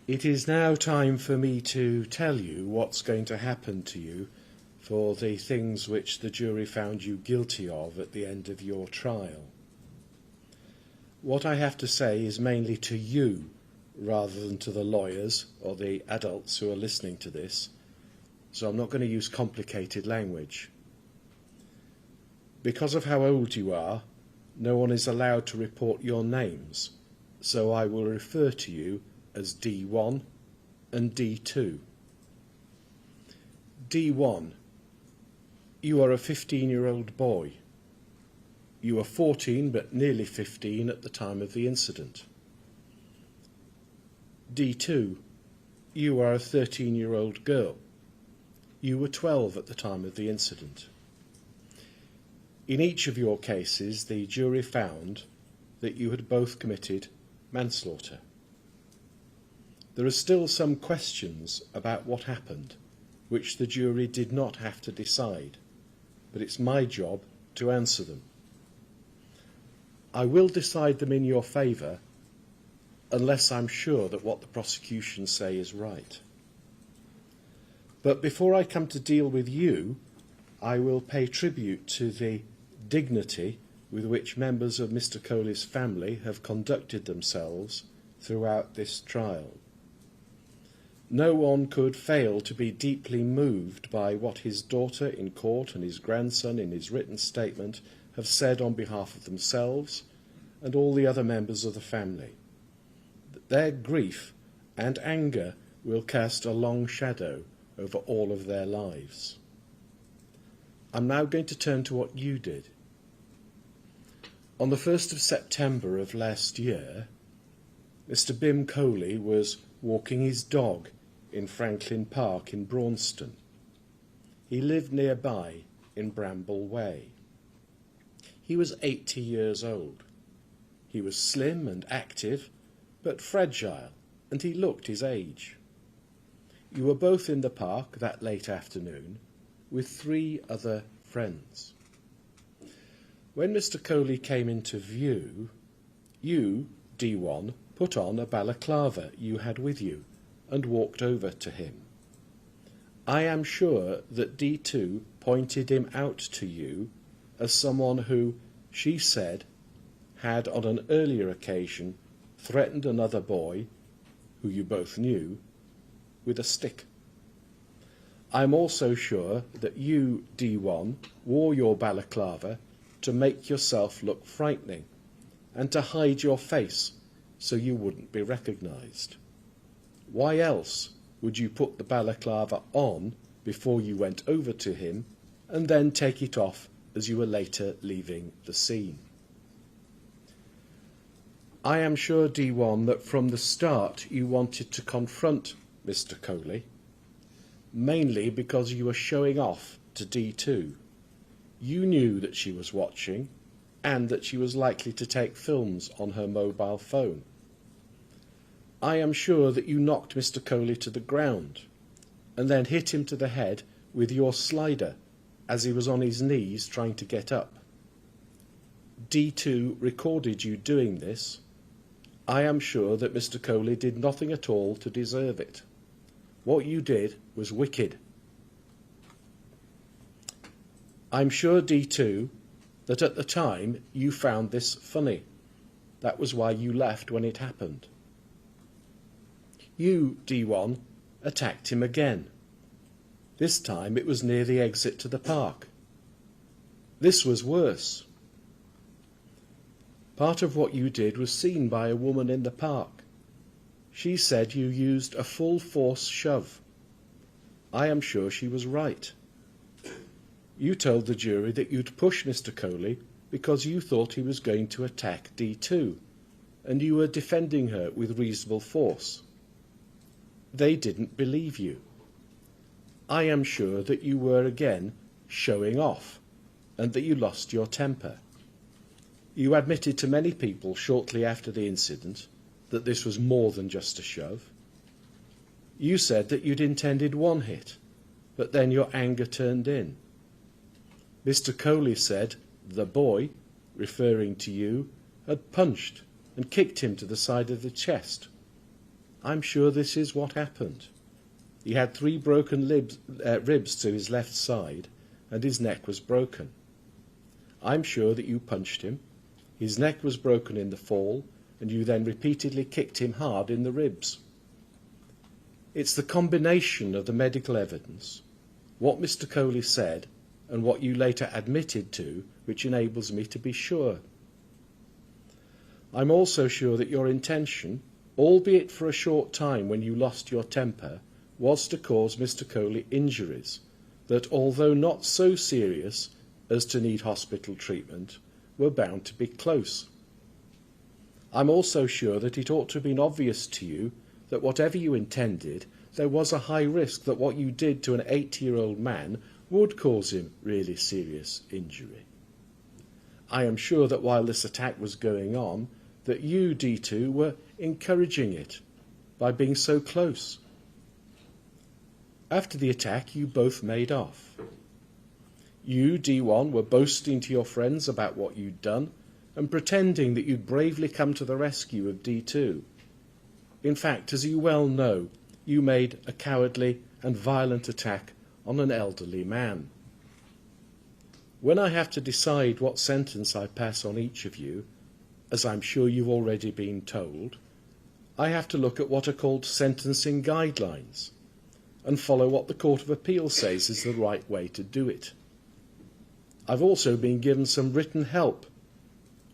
It is now time for me to tell you what's going to happen to you for the things which the jury found you guilty of at the end of your trial. What I have to say is mainly to you rather than to the lawyers or the adults who are listening to this, so I'm not going to use complicated language. Because of how old you are, no one is allowed to report your names, so I will refer to you as D1 and D2. D1, you are a 15-year-old boy. You were 14 but nearly 15 at the time of the incident. D2, you are a 13-year-old girl. You were 12 at the time of the incident. In each of your cases, the jury found that you had both committed manslaughter. There are still some questions about what happened, which the jury did not have to decide, but it's my job to answer them. I will decide them in your favour unless I'm sure that what the prosecution say is right. But before I come to deal with you, I will pay tribute to the dignity with which members of Mr. Kohley's family have conducted themselves throughout this trial. No one could fail to be deeply moved by what his daughter in court and his grandson in his written statement have said on behalf of themselves and all the other members of the family. Their grief and anger will cast a long shadow over all of their lives. I'm now going to turn to what you did. On the 1st of September of last year, Mr. Bhim Kohli was walking his dog in Franklin Park in Braunstone. He lived nearby in Bramble Way. He was 80 years old. He was slim and active, but fragile, and he looked his age. You were both in the park that late afternoon with 3 other friends. When Mr. Kohley came into view, you, D1, put on a balaclava you had with you and walked over to him. I am sure that D2 pointed him out to you as someone who, she said, had on an earlier occasion threatened another boy, who you both knew, with a stick. I'm also sure that you, D1, wore your balaclava to make yourself look frightening and to hide your face so you wouldn't be recognised. Why else would you put the balaclava on before you went over to him and then take it off as you were later leaving the scene? I am sure, D1, that from the start you wanted to confront Mr. Kohley, mainly because you were showing off to D2. You knew that she was watching and that she was likely to take films on her mobile phone. I am sure that you knocked Mr. Kohley to the ground and then hit him to the head with your slider as he was on his knees trying to get up. D2 recorded you doing this. I am sure that Mr. Kohley did nothing at all to deserve it. What you did was wicked. I'm sure, D2, that at the time you found this funny. That was why you left when it happened. You, D1, attacked him again. This time it was near the exit to the park. This was worse. Part of what you did was seen by a woman in the park. She said you used a full force shove. I am sure she was right. You told the jury that you'd push Mr. Kohley because you thought he was going to attack D2, and you were defending her with reasonable force. They didn't believe you. I am sure that you were again showing off, and that you lost your temper. You admitted to many people shortly after the incident that this was more than just a shove. You said that you'd intended one hit, but then your anger turned in. Mr. Kohley said the boy, referring to you, had punched and kicked him to the side of the chest. I'm sure this is what happened. He had 3 broken ribs to his left side, and his neck was broken. I'm sure that you punched him. His neck was broken in the fall, and you then repeatedly kicked him hard in the ribs. It's the combination of the medical evidence, what Mr. Kohley said, and what you later admitted to, which enables me to be sure. I'm also sure that your intention, albeit for a short time when you lost your temper, was to cause Mr. Kohley injuries that, although not so serious as to need hospital treatment, were bound to be close. I'm also sure that it ought to have been obvious to you that whatever you intended, there was a high risk that what you did to an 80-year-old man would cause him really serious injury. I am sure that while this attack was going on, that you, D2, were encouraging it by being so close. After the attack, you both made off. You, D1, were boasting to your friends about what you'd done and pretending that you'd bravely come to the rescue of D2. In fact, as you well know, you made a cowardly and violent attack on an elderly man. When I have to decide what sentence I pass on each of you, as I'm sure you've already been told, I have to look at what are called sentencing guidelines and follow what the Court of Appeal says is the right way to do it. I've also been given some written help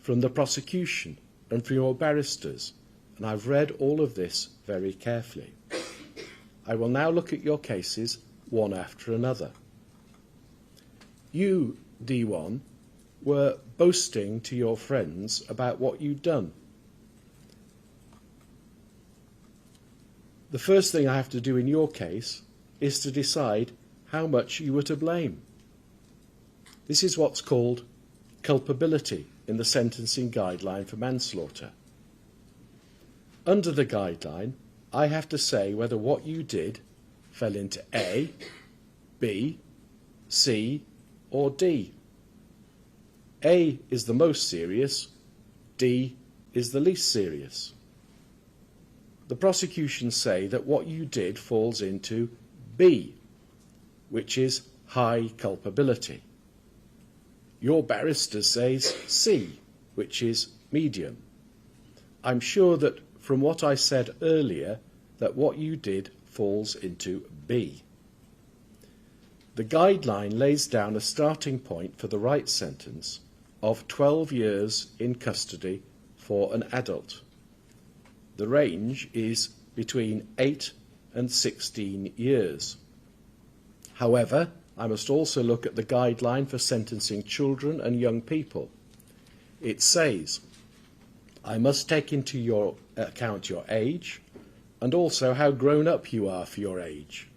from the prosecution and from your barristers, and I've read all of this very carefully. I will now look at your cases one after another. You, D1, were boasting to your friends about what you'd done. The first thing I have to do in your case is to decide how much you were to blame. This is what's called culpability in the sentencing guideline for manslaughter. Under the guideline, I have to say whether what you did fell into A, B, C, or D. A is the most serious, D is the least serious. The prosecution say that what you did falls into B, which is high culpability. Your barrister says C, which is medium. I'm sure that from what I said earlier, that what you did falls into B. The guideline lays down a starting point for the right sentence of 12 years in custody for an adult. The range is between 8 and 16 years. However, I must also look at the guideline for sentencing children and young people. It says, I must take into your account your age and also how grown up you are for your age.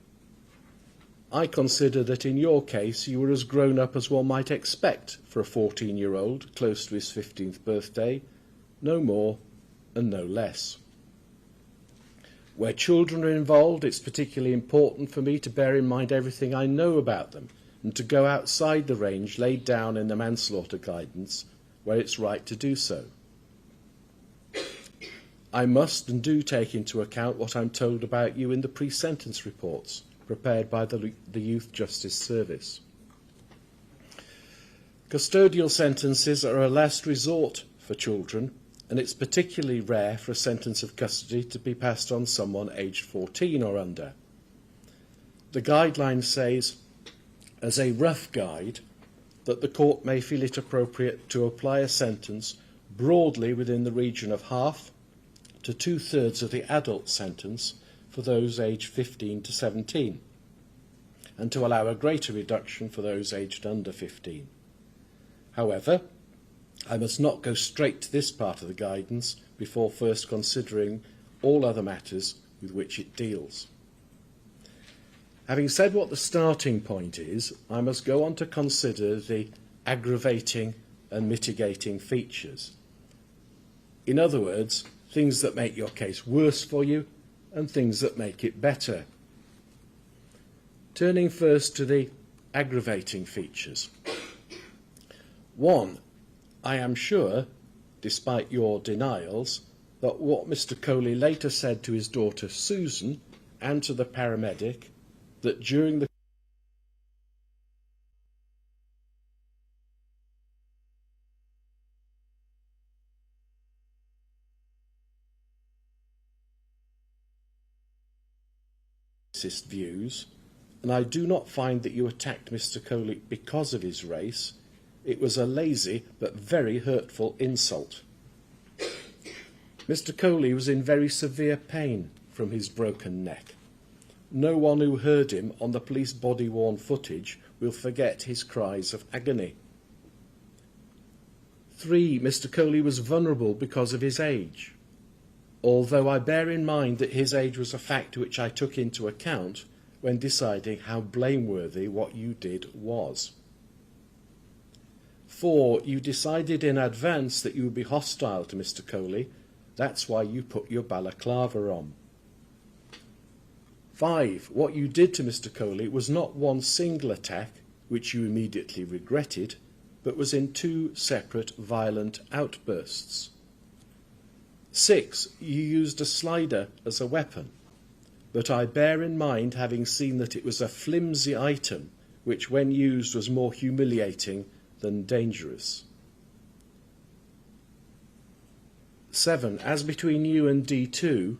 I consider that in your case you were as grown up as one might expect for a 14-year-old close to his 15th birthday, no more and no less. Where children are involved, it's particularly important for me to bear in mind everything I know about them and to go outside the range laid down in the manslaughter guidance where it's right to do so. I must and do take into account what I'm told about you in the pre-sentence reports prepared by the Youth Justice Service. Custodial sentences are a last resort for children, and it's particularly rare for a sentence of custody to be passed on someone aged 14 or under. The guideline says, as a rough guide, that the court may feel it appropriate to apply a sentence broadly within the region of half to 2/3 of the adult sentence for those aged 15 to 17, and to allow a greater reduction for those aged under 15. However, I must not go straight to this part of the guidance before first considering all other matters with which it deals. Having said what the starting point is, I must go on to consider the aggravating and mitigating features. In other words, things that make your case worse for you and things that make it better. Turning first to the aggravating features. 1. I am sure, despite your denials, but what Mr. Kohley later said to his daughter Susan and to the paramedic, that during the views, and I do not find that you attacked Mr. Kohley because of his race. It was a lazy but very hurtful insult. Mr. Kohley was in very severe pain from his broken neck. No one who heard him on the police body-worn footage will forget his cries of agony. 3. Mr. Kohley was vulnerable because of his age. Although I bear in mind that his age was a factor which I took into account when deciding how blameworthy what you did was. 4. You decided in advance that you would be hostile to Mr. Kohley. That's why you put your balaclava on. 5. What you did to Mr. Kohley was not one single attack, which you immediately regretted, but was in 2 separate violent outbursts. 6. You used a slider as a weapon, but I bear in mind having seen that it was a flimsy item, which when used was more humiliating than dangerous. 7. As between you and D2,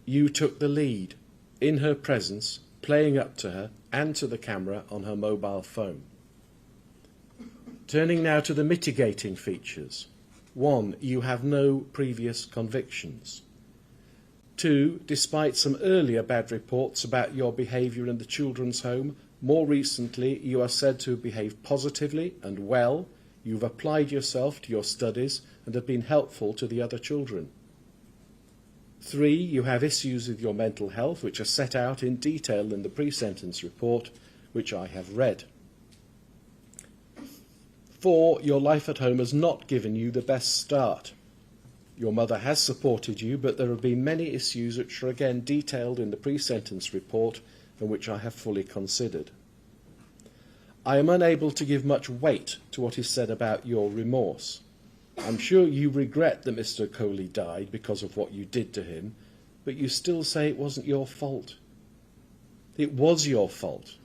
you took the lead, in her presence, playing up to her and to the camera on her mobile phone. Turning now to the mitigating features. 1. You have no previous convictions. 2. Despite some earlier bad reports about your behaviour in the children's home, more recently you are said to have behaved positively and well. You've applied yourself to your studies and have been helpful to the other children. 3. You have issues with your mental health which are set out in detail in the pre-sentence report, which I have read. 4. Your life at home has not given you the best start. Your mother has supported you, but there have been many issues which are again detailed in the pre-sentence report and which I have fully considered. I am unable to give much weight to what is said about your remorse. I'm sure you regret that Mr. Kohley died because of what you did to him, but you still say it wasn't your fault. It was your fault,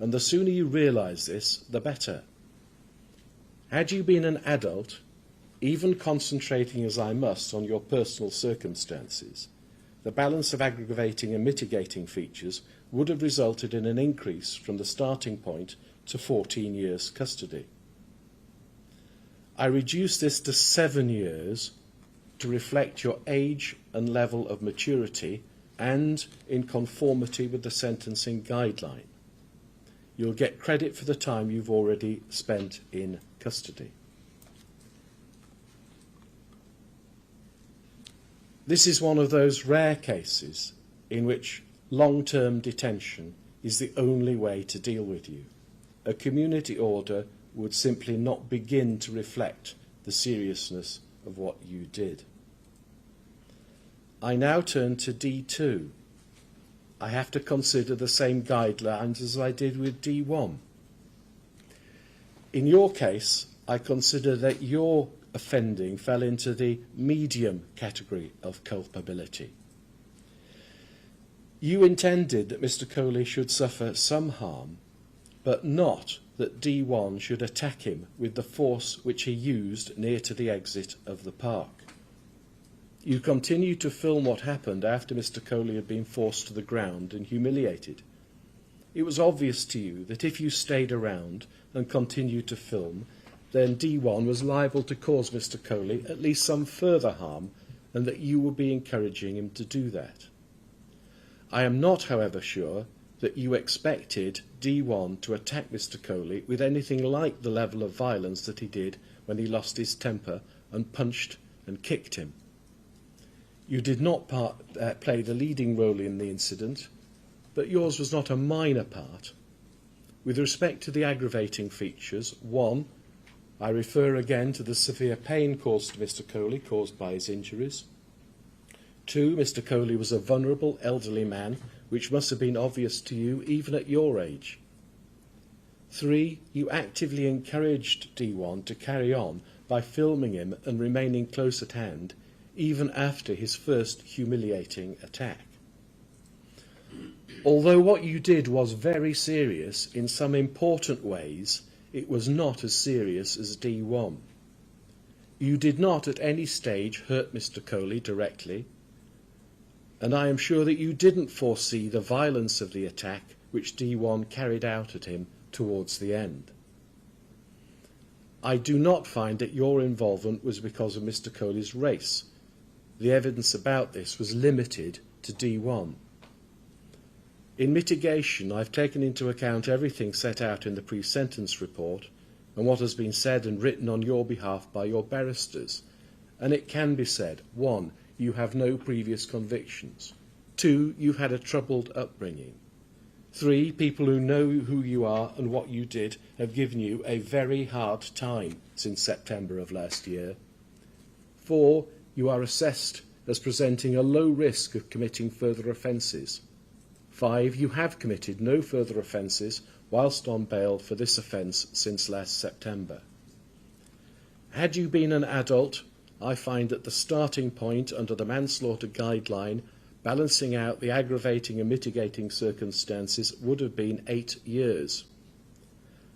and the sooner you realise this, the better. Had you been an adult, even concentrating as I must on your personal circumstances, the balance of aggravating and mitigating features would have resulted in an increase from the starting point to 14 years custody. I reduced this to 7 years to reflect your age and level of maturity and in conformity with the sentencing guideline. You'll get credit for the time you've already spent in custody. This is one of those rare cases in which long-term detention is the only way to deal with you. A community order would simply not begin to reflect the seriousness of what you did. I now turn to D2. I have to consider the same guidelines as I did with D1. In your case, I consider that your offending fell into the medium category of culpability. You intended that Mr. Kohley should suffer some harm, but not that D1 should attack him with the force which he used near to the exit of the park. You continued to film what happened after Mr. Kohley had been forced to the ground and humiliated. It was obvious to you that if you stayed around and continued to film, then D1 was liable to cause Mr. Kohley at least some further harm, and that you would be encouraging him to do that. I am not, however, sure that you expected D1 to attack Mr. Kohley with anything like the level of violence that he did when he lost his temper and punched and kicked him. You did not play the leading role in the incident, but yours was not a minor part. With respect to the aggravating features, 1. I refer again to the severe pain caused to Mr. Kohley caused by his injuries. 2. Mr. Kohley was a vulnerable elderly man, which must have been obvious to you even at your age. 3. You actively encouraged D1 to carry on by filming him and remaining close at hand, even after his first humiliating attack. Although what you did was very serious in some important ways, it was not as serious as D1. You did not at any stage hurt Mr. Kohley directly, and I am sure that you didn't foresee the violence of the attack which D1 carried out at him towards the end. I do not find that your involvement was because of Mr. Kohley's race. The evidence about this was limited to D1. In mitigation, I've taken into account everything set out in the pre-sentence report and what has been said and written on your behalf by your barristers, and it can be said: 1, you have no previous convictions; 2, you've had a troubled upbringing; 3, people who know who you are and what you did have given you a very hard time since September of last year; 4, you are assessed as presenting a low risk of committing further offences; 5, you have committed no further offences whilst on bail for this offence since last September. Had you been an adult, I find that the starting point under the manslaughter guideline, balancing out the aggravating and mitigating circumstances, would have been 8 years.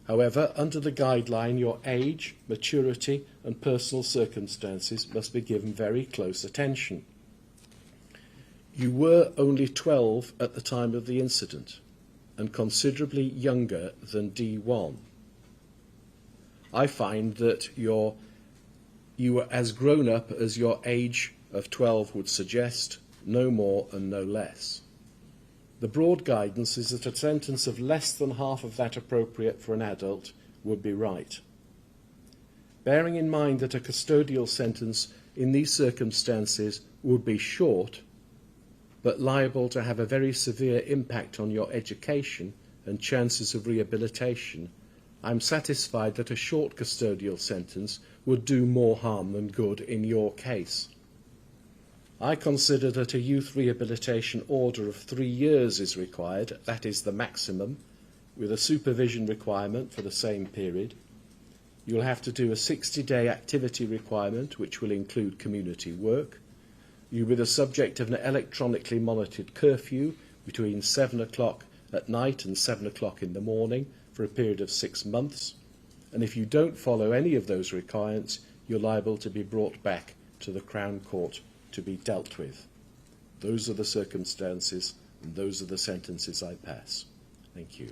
However, under the guideline, your age, maturity and personal circumstances must be given very close attention. You were only 12 at the time of the incident, and considerably younger than D1. I find that you were as grown up as your age of 12 would suggest, no more and no less. The broad guidance is that a sentence of less than half of that appropriate for an adult would be right. Bearing in mind that a custodial sentence in these circumstances would be short, but liable to have a very severe impact on your education and chances of rehabilitation, I am satisfied that a short custodial sentence would do more harm than good in your case. I consider that a youth rehabilitation order of 3 years is required, that is the maximum, with a supervision requirement for the same period. You'll have to do a 60-day activity requirement, which will include community work. You'll be the subject of an electronically monitored curfew between 7 o'clock at night and 7 o'clock in the morning for a period of 6 months. And if you don't follow any of those requirements, you're liable to be brought back to the Crown Court to be dealt with. Those are the circumstances and those are the sentences I pass. Thank you.